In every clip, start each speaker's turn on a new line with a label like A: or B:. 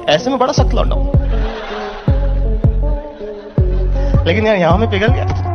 A: ऐसे में बड़ा सख्त लौंडा हूं, लेकिन यार यहाँ में पिघल गया।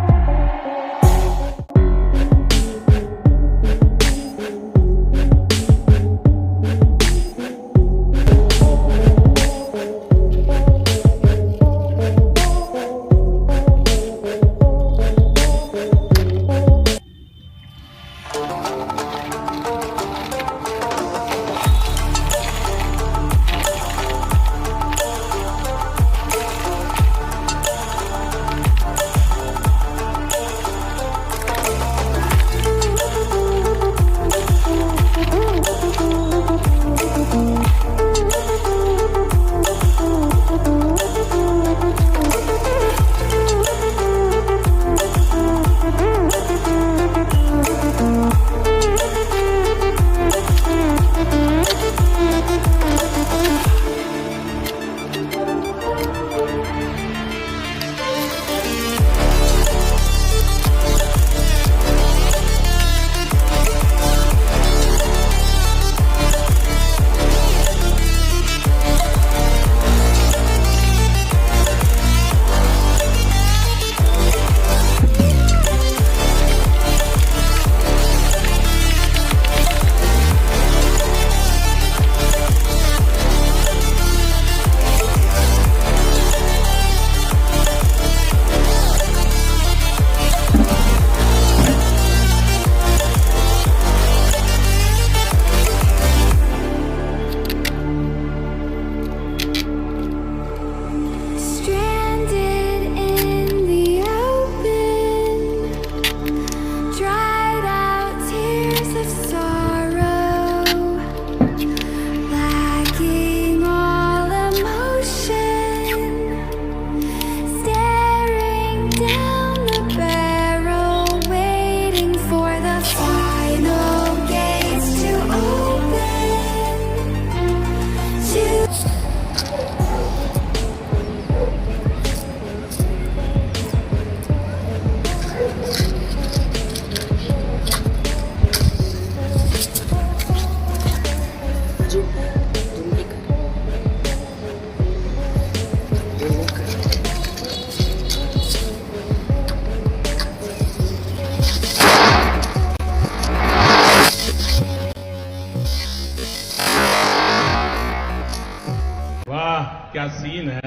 B: क्या सीन है।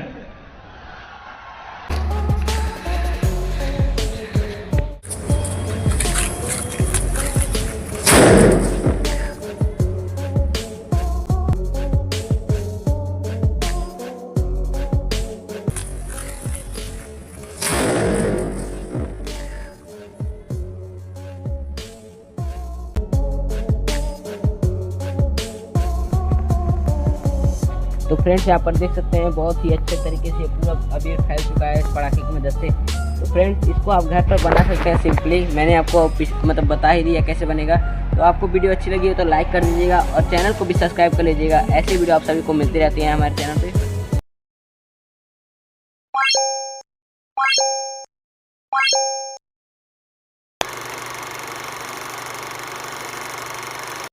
C: तो फ्रेंड्स यहाँ पर देख सकते हैं बहुत ही अच्छे तरीके से पूरा अबीर फैल चुका है इस पटाखे की मदद से। तो फ्रेंड्स इसको आप घर पर बना सकते हैं सिंपली, मैंने आपको मतलब बता ही दिया कैसे बनेगा। तो आपको वीडियो अच्छी लगी हो तो लाइक कर दीजिएगा और चैनल को भी सब्सक्राइब कर लीजिएगा। ऐसी वीडियो आप सभी को मिलती रहती है हमारे चैनल पे।